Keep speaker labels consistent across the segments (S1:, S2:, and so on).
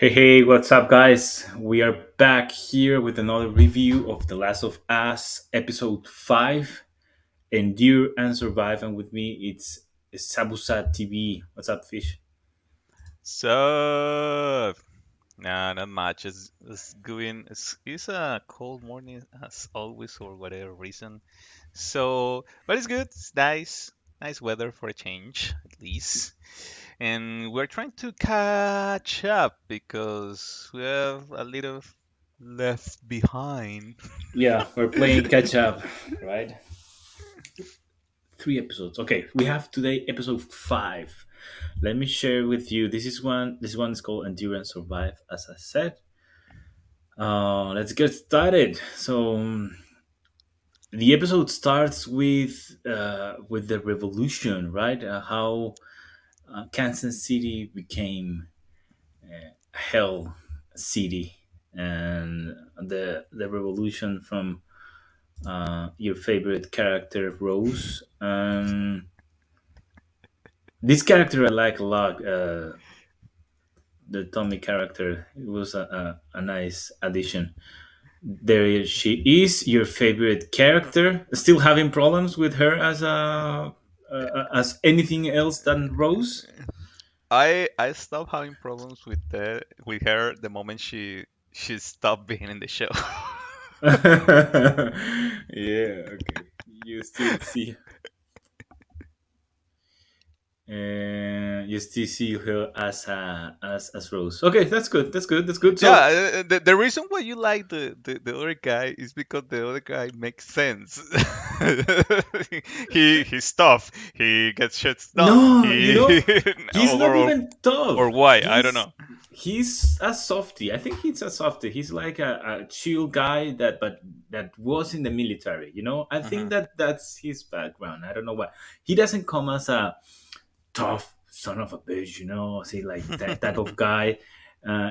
S1: Hey, what's up, guys? We are back here with another review of The Last of Us, episode 5, Endure and Survive. And with me, it's Sabusa TV. What's up, Fish?
S2: So, nah, not much. It's going. It's a cold morning as always for whatever reason. But it's good. It's nice weather for a change at least. And we're trying to catch up because we have a little left behind.
S1: Yeah, we're playing catch up, right? 3 episodes. Okay, we have today episode 5. Let me share with you. This one is called Endure and Survive, as I said. Let's get started. The episode starts with the revolution, right? How Kansas City became Hell City, and the revolution from your favorite character Rose. This character I like a lot. The Tommy character, it was a nice addition. She is your favorite character. Still having problems with her as anything else than Rose.
S2: I stopped having problems with her the moment she stopped being in the show.
S1: Yeah, okay. You still see, you still see her as Rose. Okay, that's good. That's good. That's good. So
S2: Yeah, the reason why you like the other guy is because the other guy makes sense. He's tough. He gets shit done.
S1: no,
S2: He
S1: he's not
S2: or
S1: even tough.
S2: or why? I don't
S1: He's
S2: know.
S1: he's a softie. I think he's a softie. He's like a chill guy that was in the military. I think
S2: Mhm.
S1: that's his background. I don't know why he doesn't come as a tough son of a bitch. See, like that type of guy.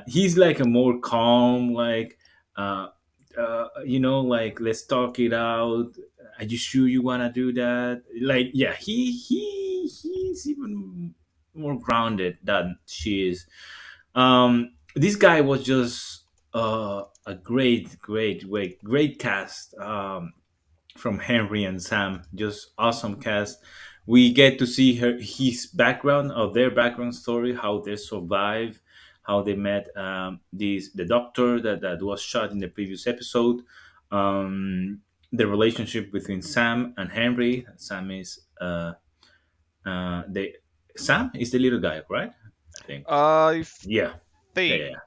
S1: He's like a more calm, like uh, like let's talk it out. Are you sure you want to do that? Like, yeah, he's even more grounded than she is. This guy was just a great cast, from Henry and Sam. Just awesome cast. We get to see his background, or their background story, how they survived, how they met the doctor that was shot in the previous episode. The relationship between Sam and Henry. The Sam is the little guy, right? I think.
S2: I
S1: Yeah, yeah, yeah.
S2: think.
S1: Yeah.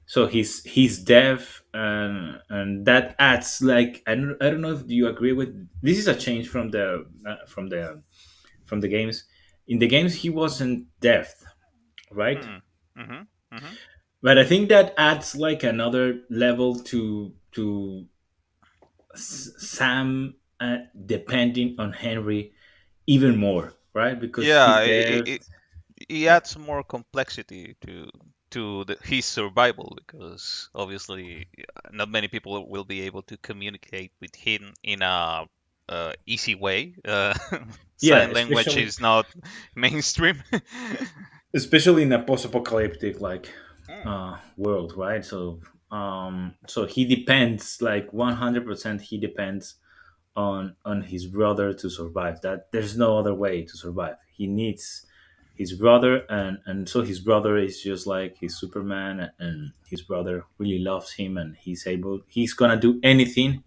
S1: So he's deaf, and that adds, like, I don't know if you agree with this. Is a change from the games. In the games he wasn't deaf, right?
S2: Hmm. Mhm. Mhm.
S1: But I think that adds like another level to Sam, depending on Henry even more, right? Because he's
S2: Yeah,
S1: deaf.
S2: it
S1: Yeah.
S2: adds more complexity to his survival because obviously not many people will be able to communicate with him in a easy way.
S1: Yeah,
S2: Sign language is not mainstream.
S1: especially in a post-apocalyptic, like,
S2: Mm.
S1: world, right? So he depends, like, 100%. He depends on his brother to survive. That there's no other way to survive. He needs his brother, and so his brother is just like his Superman, and his brother really loves him, and he's gonna do anything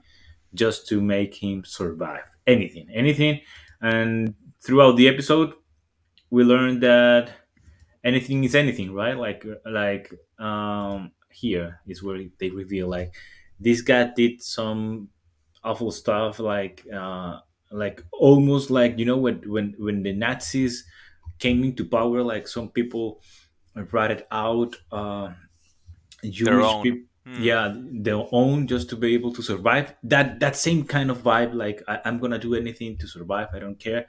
S1: just to make him survive. Anything. And throughout the episode, we learn that anything is anything, right? Here is where they reveal, like, this guy did some awful stuff, like almost like, when the Nazis came into power, like some people ratted out
S2: Their
S1: Jewish
S2: own.
S1: people.
S2: Mm.
S1: Yeah, their own, just to be able to survive. That same kind of vibe, like, I'm gonna do anything to survive. I don't care.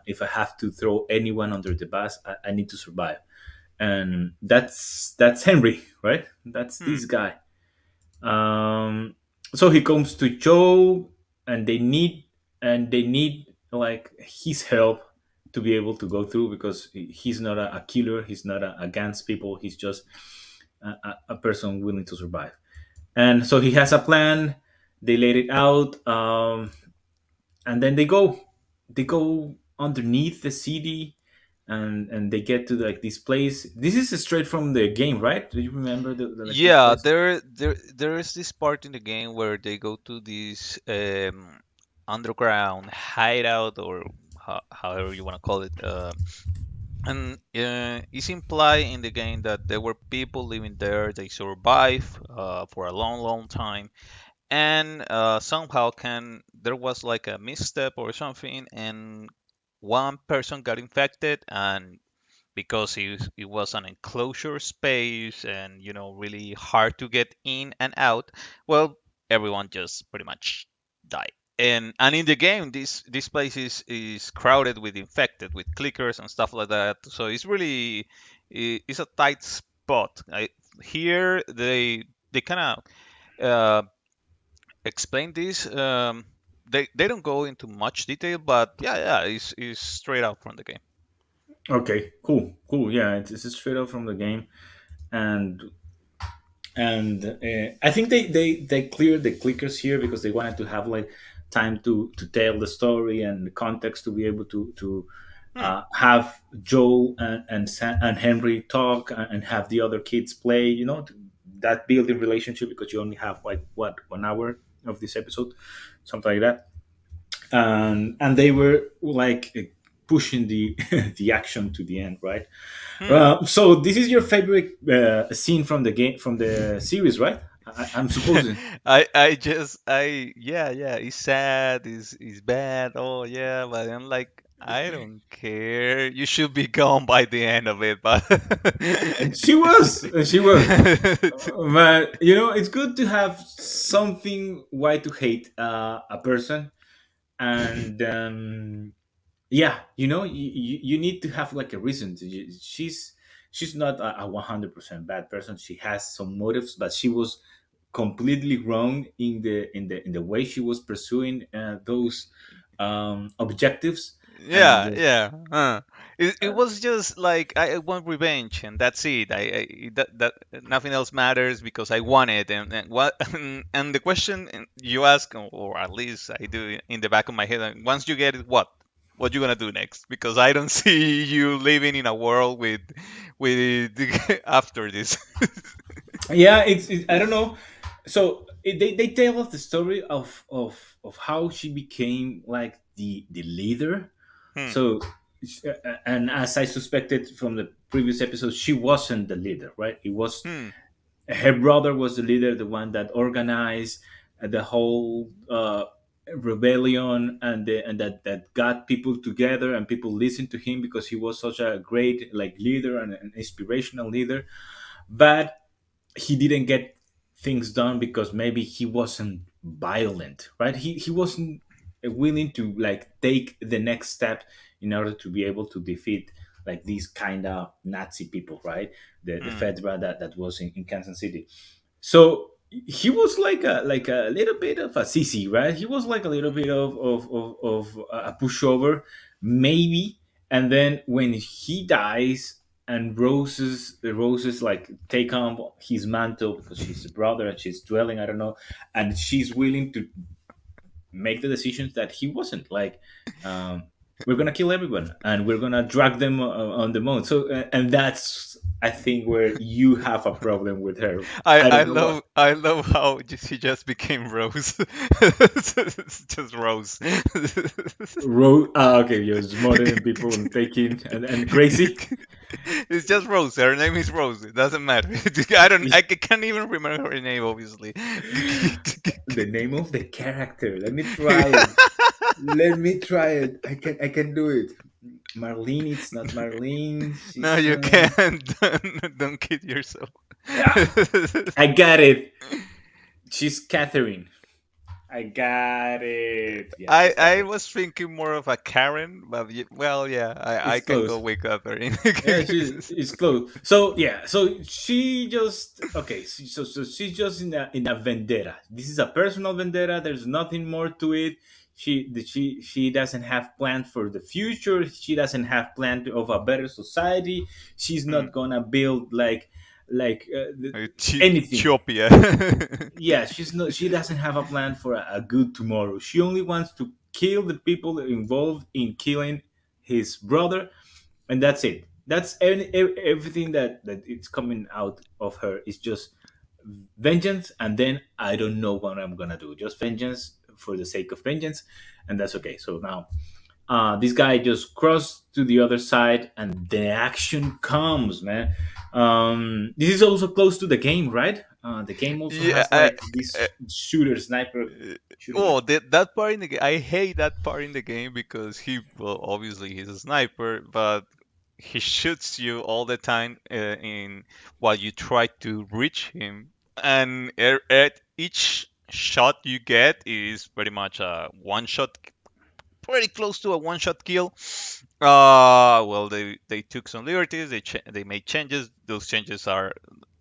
S1: If I have to throw anyone under the bus, I need to survive. And that's Henry, right? That's
S2: Hmm.
S1: this guy. um so he comes to Joe, and they need like his help to be able to go through, because he's not a killer. He's not against people. He's just a person willing to survive. And so he has a plan. They laid it out, and then they go underneath the city, and they get to like this place. This is straight from the game, right? Do you remember like this
S2: Yeah,
S1: place?
S2: there is this part in the game where they go to this underground hideout, or however you want to call it. And it's implied in the game that there were people living there. They survived for a long, long time, and somehow can there was like a misstep or something, and one person got infected, and because it was an enclosure space and really hard to get in and out, well, everyone just pretty much died. And in the game, this place is crowded with infected, with clickers and stuff like that, so it's really it's a tight spot. Here they kind of explain this. They don't go into much detail, but yeah, it's straight out from the game.
S1: Okay, cool. Yeah, it's straight up from the game. And and I think they cleared the clickers here because they wanted to have like time to tell the story and the context to be able to
S2: Hmm.
S1: have Joel and Henry talk and have the other kids play. That building relationship because you only have like what 1 hour of this episode, something like that. And they were like pushing the the action to the end, right?
S2: Hmm.
S1: So this is your favorite scene from the game, from the series, right? I'm supposing.
S2: I yeah, it's sad, it's bad. Oh yeah, but I'm like, I don't care. You should be gone by the end of it, but
S1: She was, but it's good to have something why to hate a person. And yeah, you need to have like a reason she's not a 100% bad person. She has some motives, but she was completely wrong in the way she was pursuing those objectives. And
S2: yeah, yeah. It was just like I want revenge, and that's it. That nothing else matters because I want it, and what and the question you ask, or at least I do in the back of my head, once you get it, what you gonna do next? Because I don't see you living in a world with after this.
S1: yeah, I don't know. So they tell us the story of how she became like the leader.
S2: Hmm.
S1: So and as I suspected from the previous episode, she wasn't the leader, right? It was
S2: Hmm.
S1: her brother was the leader, the one that organized the whole rebellion, and that got people together, and people listened to him because he was such a great like leader and an inspirational leader. But he didn't get things done because maybe he wasn't violent, right? He wasn't willing to like take the next step in order to be able to defeat like these kind of Nazi people, right? The
S2: Hmm.
S1: Fedra that was in Kansas City. So he was like a little bit of a sissy, right? He was like a little bit of a pushover, maybe. And then when he dies, and the roses like take on his mantle because she's a brother and she's dwelling, I don't know, and she's willing to make the decisions that he wasn't like. We're gonna kill everyone and we're gonna drag them on the moon. So and that's, I think, where you have a problem with her.
S2: I
S1: I
S2: I
S1: don't know what.
S2: love I love how she just became Rose. Just Rose.
S1: Okay, you're smarter than people and taking and crazy.
S2: It's just Rose. Her name is Rose. It doesn't matter. I can't even remember her name, obviously.
S1: The name of the character. Let me try it. Let me try it. I can do it. Marlene, it's not Marlene.
S2: No,
S1: She's
S2: you can't. Don't kid yourself.
S1: yeah, I got it. She's Catherine. I got it. Yeah,
S2: I
S1: she's
S2: I
S1: Catherine.
S2: was thinking more of a Karen, but well, yeah, I
S1: It's
S2: can go
S1: close.
S2: with other.
S1: Yeah, it's close. So yeah, so she just okay. So she's just in a vendetta. This is a personal vendetta. There's nothing more to it. She doesn't have plan for the future. She doesn't have plan of a better society. She's
S2: Hmm.
S1: not gonna build like anything.
S2: Ethiopia.
S1: Yeah, she doesn't have a plan for a good tomorrow. She only wants to kill the people involved in killing his brother, and that's it. That's everything that it's coming out of her is just vengeance, and then I don't know what I'm gonna do. Just vengeance for the sake of vengeance, and that's okay. So now this guy just crossed to the other side, and the action comes, man. This is also close to the game, right? The game also
S2: Yeah,
S1: has like this shooter sniper shooter.
S2: oh, that part in the game, I hate that part in the game because well, obviously he's a sniper, but he shoots you all the time in while you try to reach him, and at each shot you get is pretty much a one shot, pretty close to a one shot kill. Well, they took some liberties. They made changes. Those changes are,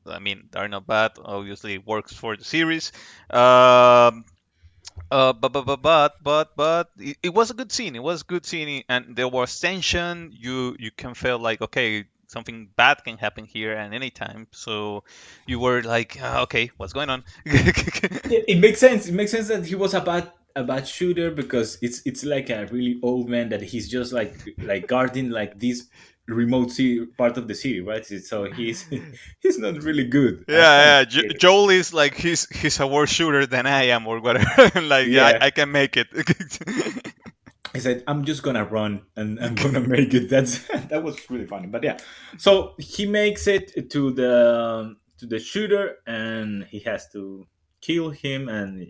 S2: I mean, are not bad. Obviously, it works for the series. Um, but it was a good scene. It was a good scene, and there was tension. You can feel like, okay, something bad can happen here at any time. So you were like, okay, what's going on?
S1: It makes sense. It makes sense that he was a bad shooter because it's like a really old man that he's just like guarding like this remote part of the city, right? So he's he's not really good as
S2: Yeah,
S1: a
S2: yeah.
S1: shooter.
S2: Joel is like he's a worse shooter than I am or whatever. Like, yeah,
S1: Yeah,
S2: I can make it.
S1: he said, "I'm just gonna run and I'm gonna make it." That's that was really funny. But yeah, so he makes it to the shooter, and he has to kill him, and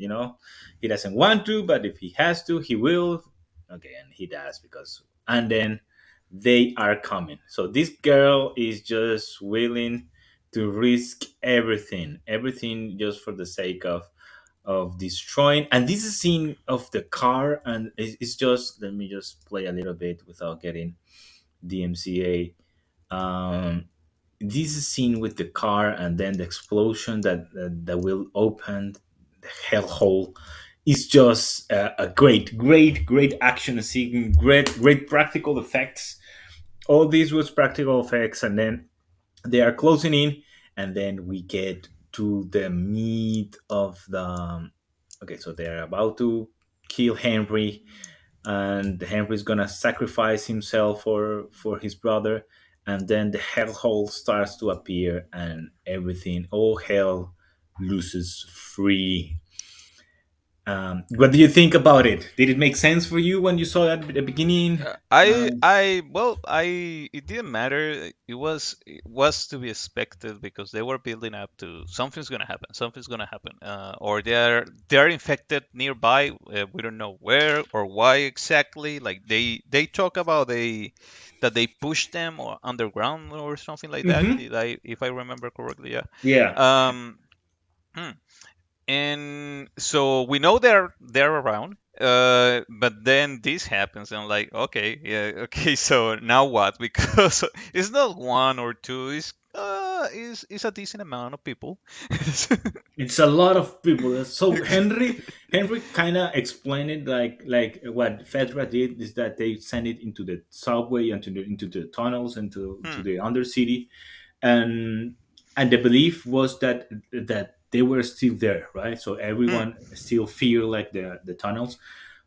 S1: he doesn't want to, but if he has to, he will. Okay, and he does and then they are coming. So this girl is just willing to risk everything just for the sake of destroying. And this is scene of the car, and it's just, let me just play a little bit without getting DMCA. This is scene with the car, and then the explosion that will open the hellhole is just a great action scene, great practical effects. All these was practical effects, and then they are closing in, and then we get to the meat of the. Okay, so they're about to kill Henry, and Henry's gonna sacrifice himself for his brother, and then the hellhole starts to appear, and everything, all hell loses free. What do you think about it? Did it make sense for you when you saw that at the beginning?
S2: Well, it didn't matter. It was to be expected because they were building up to something's gonna happen. Something's gonna happen. Or they're infected nearby. We don't know where or why exactly. Like they talk about that they pushed them or underground or something like that.
S1: Mm-hmm.
S2: If I remember correctly, yeah.
S1: Yeah.
S2: Um, hmm. And so we know they're around, but then this happens and I'm like, okay, yeah, okay, so now what? Because it's not one or two, it's a decent amount of people.
S1: It's a lot of people. So Henry kind of explained it like what Fedra did is that they send it into the subway and into the tunnels and to
S2: Hmm,
S1: the undercity, and the belief was that they were still there, right? So
S2: hmm,
S1: everyone still fear like the tunnels,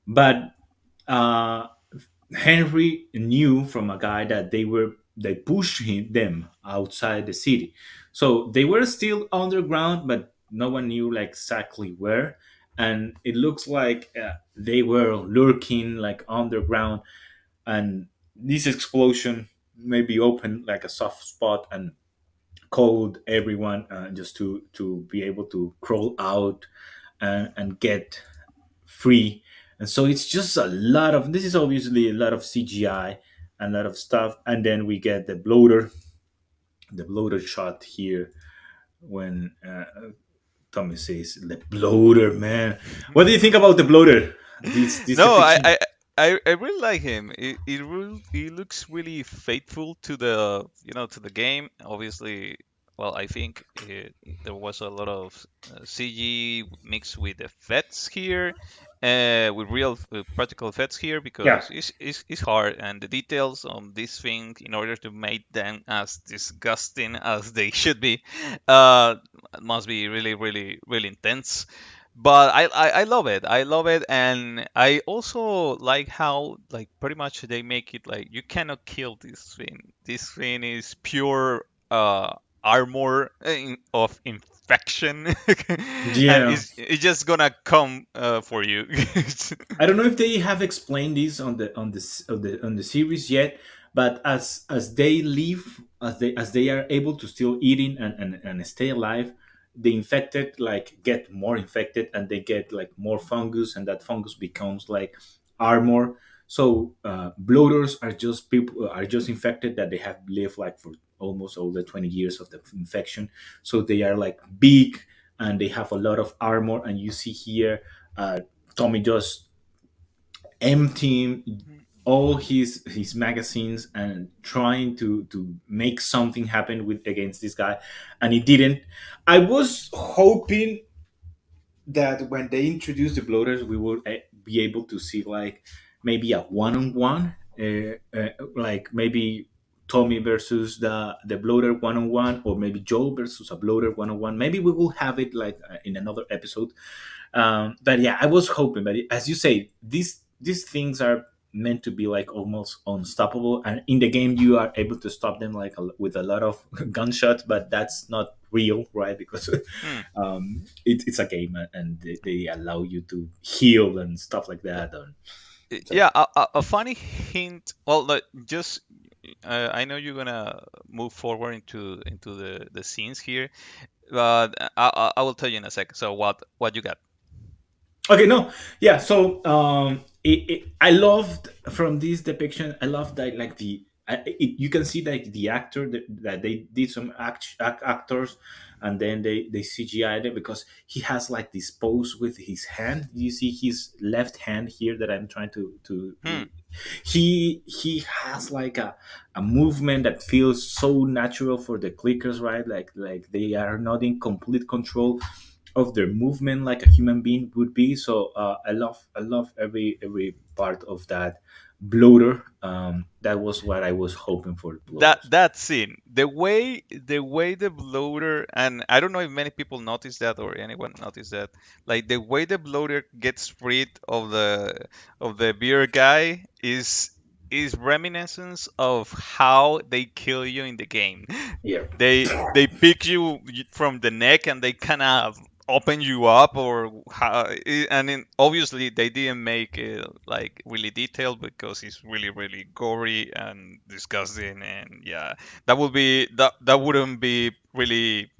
S1: but uh, Henry knew from a guy that they pushed them outside the city, so they were still underground, but no one knew like exactly where. And it looks like they were lurking like underground, and this explosion maybe opened like a soft spot and called everyone just to be able to crawl out and get free. And so it's just a lot of this is obviously a lot of CGI and a lot of stuff. And then we get the bloater shot here when Tommy says the bloater, man. What do you think about the bloater? This
S2: No,
S1: depiction.
S2: I really like him. He looks really faithful to to the game. Obviously, well, I think there was a lot of CG mixed with effects here, with real practical effects here
S1: Yeah.
S2: because it's hard, and the details on this thing in order to make them as disgusting as they should be uh, must be really really really intense. But I love it. I love it, and I also like how like pretty much they make it like you cannot kill this thing. This thing is pure armor of infection, and
S1: Yeah.
S2: it's just gonna come for you.
S1: I don't know if they have explained this on the series yet, but as they live, as they are able to still eating and stay alive, the infected like get more infected and they get like more fungus, and that fungus becomes like armor. So bloaters are just people are just infected that they have lived like for almost all the 20 years of the infection. So they are like big and they have a lot of armor, and you see here Tommy just emptying all his magazines and trying to make something happen with against this guy, and he didn't. I was hoping that when they introduce the bloaters we would be able to see like maybe a one-on-one, like maybe Tommy versus the bloater one-on-one, or maybe Joel versus a bloater one-on-one. Maybe we will have it like in another episode. But yeah, I was hoping. But as you say, these things are meant to be like almost unstoppable, and in the game you are able to stop them like with a lot of gunshots. But that's not real, right? Because
S2: Hmm.
S1: it's a game, and they allow you to heal and stuff like that. And so
S2: Yeah, a funny hint. Well, like, just I know you're gonna move forward into the scenes here, but I will tell you in a second. So what you got?
S1: okay, no, yeah. So I loved from this depiction. I love that like you can see like the actor that they did some actors, and then they CGI'd it because he has like this pose with his hand. You see his left hand here that I'm trying to.
S2: Hmm.
S1: He has like a movement that feels so natural for the clickers, right? Like they are not in complete control of their movement like a human being would be. So I love every part of that bloater. That was what I was hoping for bloaters.
S2: That scene, the way the bloater, and I don't know if many people notice that or anyone noticed that, like the way the bloater gets rid of the beer guy is reminiscence of how they kill you in the game.
S1: Yeah.
S2: They pick you from the neck and they kind of open you up, or how, and obviously they didn't make it like really detailed because it's really really gory and disgusting, and yeah, that wouldn't be really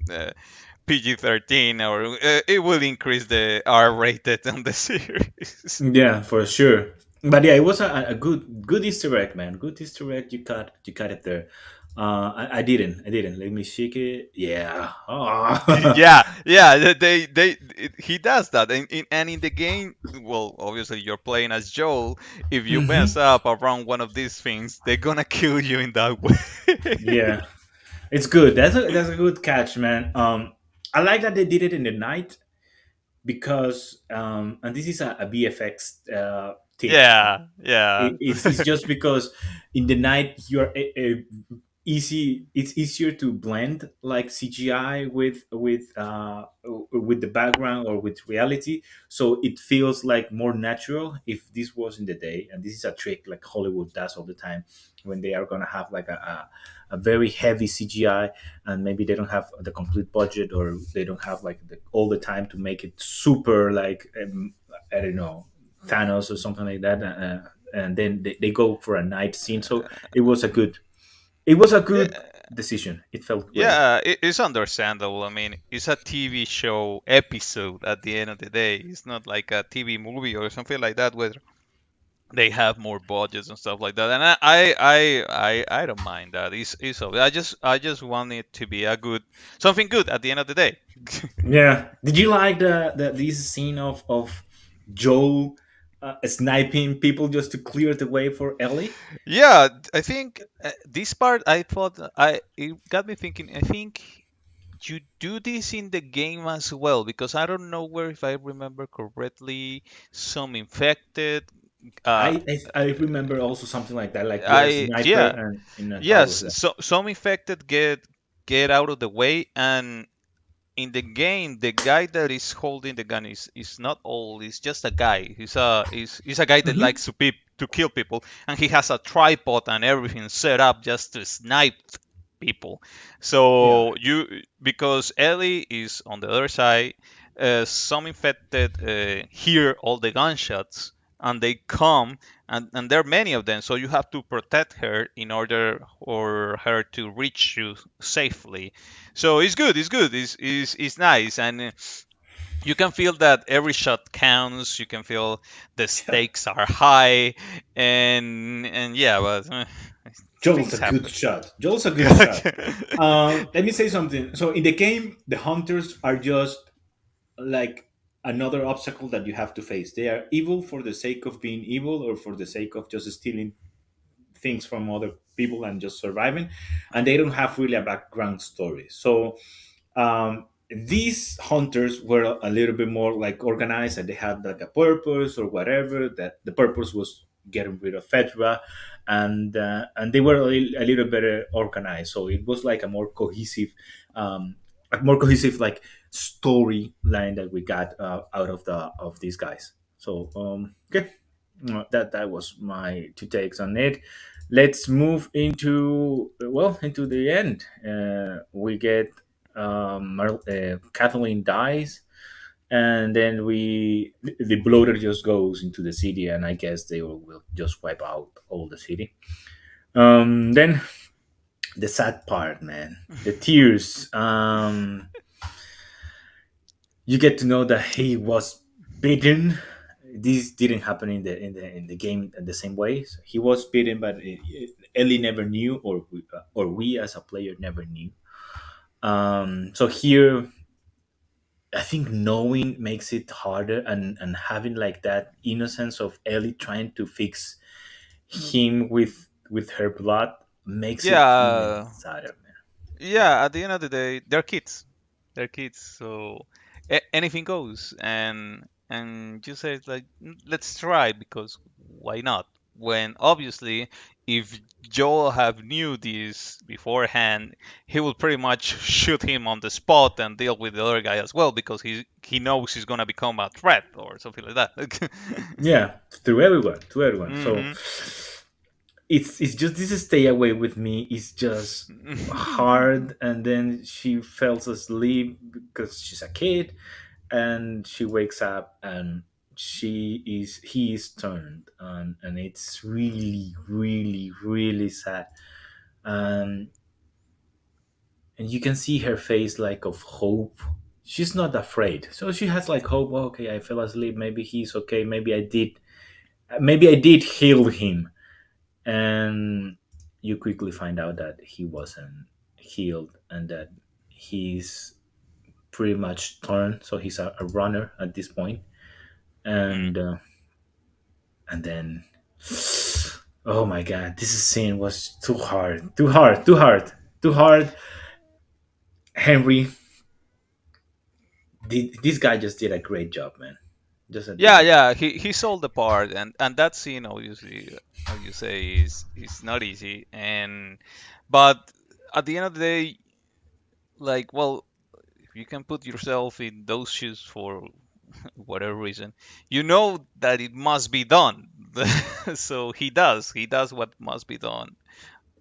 S2: PG-13, or it will increase the R rated on the series.
S1: Yeah, for sure. But yeah, it was a good Easter egg, man. Good Easter egg. You cut it there. I didn't. Let me shake it. Yeah. Oh.
S2: Yeah, yeah, he does that, and in the game, well, obviously you're playing as Joel. If you mess
S1: Mhm.
S2: up around one of these things, they're gonna kill you in that way.
S1: Yeah, it's good. That's a good catch, man. I like that they did it in the night because and this is a VFX tip.
S2: Yeah, yeah.
S1: It's just because in the night you're easy. It's easier to blend like CGI with the background or with reality, so it feels like more natural. If this was in the day, and this is a trick like Hollywood does all the time when they are gonna have like a very heavy CGI, and maybe they don't have the complete budget, or they don't have like all the time to make it super like I don't know, Thanos or something like that, and then they go for a night scene. So it was a good decision. It felt great.
S2: Yeah, it's understandable. I mean, it's a TV show episode at the end of the day. It's not like a TV movie or something like that where they have more budgets and stuff like that. And I don't mind that. It's I just want it to be a good something good at the end of the day.
S1: Yeah. Did you like the this scene of Joel sniping people just to clear the way for Ellie?
S2: Yeah, I think this part I thought I it got me thinking. I think you do this in the game as well because I don't know where, if I remember correctly, some infected. Uh,
S1: I remember also something like that, like you're a
S2: I
S1: sniper
S2: yeah
S1: and in a tower.
S2: yes. So some infected get out of the way, and in the game, the guy that is holding the gun is not old. He's just a guy. He's a guy that
S1: Hmm.
S2: likes to kill people, and he has a tripod and everything set up just to snipe people.
S1: Yeah.
S2: So you because Ellie is on the other side, some infected hear all the gunshots and they come and there are many of them. So you have to protect her in order for her to reach you safely. So it's good. It's good. It's nice, and you can feel that every shot counts. You can feel the
S1: Yeah.
S2: stakes are high, and yeah, but
S1: Joel's a
S2: things
S1: good
S2: happen.
S1: shot. Joel's a good shot. Let me say something. So in the game, the hunters are just like another obstacle that you have to face. They are evil for the sake of being evil or for the sake of just stealing things from other people and just surviving, and they don't have really a background story. So these hunters were a little bit more like organized, and they had like a purpose or whatever. That the purpose was getting rid of Fedra, and they were a little better organized. So it was like um, a more cohesive like storyline that we got out of the of these guys. So okay, that was my two takes on it. Let's move into into the end. We get Kathleen dies, and then the bloater just goes into the city, and I guess they will just wipe out all the city. Then the sad part, man, the tears. You get to know that he was bitten. This didn't happen in the game the same way. So he was bitten, but Ellie never knew, or we as a player never knew. So here, I think knowing makes it harder, and having like that innocence of Ellie trying to fix him with her blood makes it even
S2: Yeah,
S1: sadder, man.
S2: yeah. At the end of the day, they're kids. They're kids, so anything goes. And you say like, let's try because why not? When obviously, if Joel have knew this beforehand, he will pretty much shoot him on the spot and deal with the other guy as well because he knows he's gonna become a threat or something like that.
S1: Yeah, through everyone, to everyone. So
S2: Hmm.
S1: it's just this stay away with me is just hard, and then she falls asleep because she's a kid, and she wakes up and he is turned, and it's really really really sad. um and you can see her face like of hope. She's not afraid, so she has like hope. "Oh, okay, I fell asleep, maybe he's okay, maybe I did heal him." And you quickly find out that he wasn't healed, and that he's pretty much turned, so he's a runner at this point.
S2: Mm.
S1: And then oh my god, this scene was too hard, too hard, too hard, too hard. Henry, this guy just did a great job, man. Just did
S2: Yeah,
S1: a
S2: yeah, he sold the part, and that scene obviously, as you say, is not easy, and but at the end of the day, like, well, if you can put yourself in those shoes for whatever reason, you know that it must be done. So he does what must be done.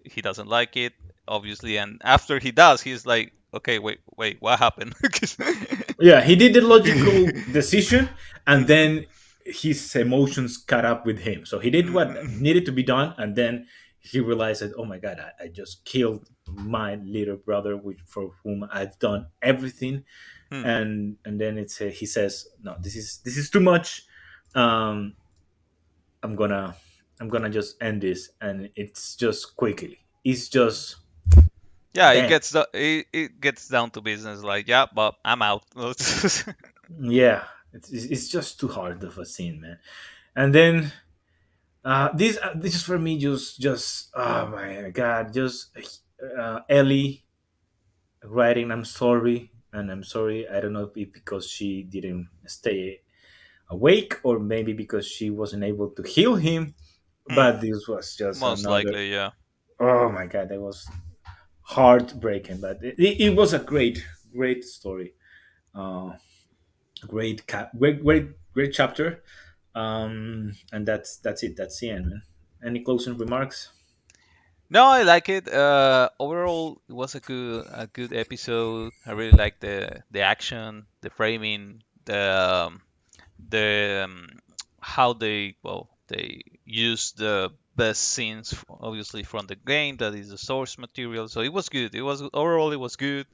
S2: He doesn't like it, obviously, and after he does, he's like, okay, wait, what happened?
S1: Yeah, he did the logical decision, and then his emotions caught up with him. So he did what needed to be done, and then he realized that, oh my god, I just killed my little brother, which for whom I've done everything.
S2: Hmm.
S1: And then he says, no, this is too much. um i'm gonna I'm gonna just end this, and it's just quickly, it's just
S2: Yeah,
S1: bam.
S2: it gets down to business. Like, yeah, but I'm out.
S1: Yeah, it's just too hard of a scene, man. And then this is for me, just oh my god, just Ellie writing I'm sorry, and I'm sorry. I don't know if because she didn't stay awake, or maybe because she wasn't able to heal him.
S2: Hmm.
S1: But this was just
S2: Most
S1: another.
S2: likely, yeah.
S1: Oh my god, that was heartbreaking. But it was a great story. Uh, great chapter. And that's it. That's the end, man. Any closing remarks?
S2: No, I like it. Overall, it was a good episode. I really like the action, the framing, the how they use the best scenes, obviously from the game, that is the source material. So it was good. It was overall it was good.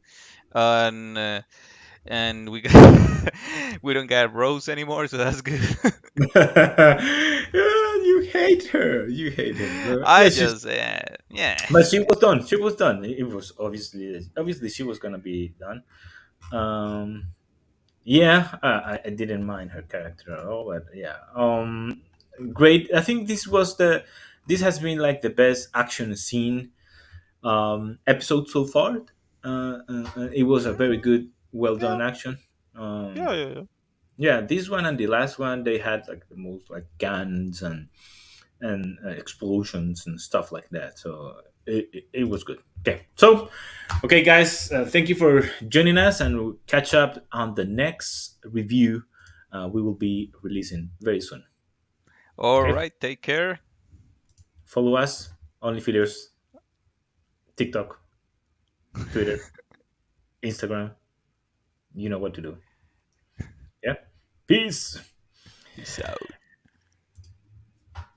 S2: And we got we don't got Rose anymore, so that's good.
S1: You hate her. You hate her. But yeah,
S2: I
S1: she's.
S2: just yeah.
S1: But she was done. She was done. It was obviously she was gonna be done. Um, yeah, I didn't mind her character at all. But yeah, great. I think this has been like the best action scene episode so far. It was a very good, well
S2: Yeah,
S1: done action.
S2: yeah,
S1: Um,
S2: yeah, yeah.
S1: yeah, this one and the last one, they had like the most like guns and explosions and stuff like that. So it was good. Okay, so okay, guys, thank you for joining us, and we'll catch up on the next review. We will be releasing very soon.
S2: All
S1: Okay,
S2: right, take care.
S1: follow us, only feeders, TikTok, Twitter, Instagram. You know what to do. Yeah, peace.
S2: Peace out.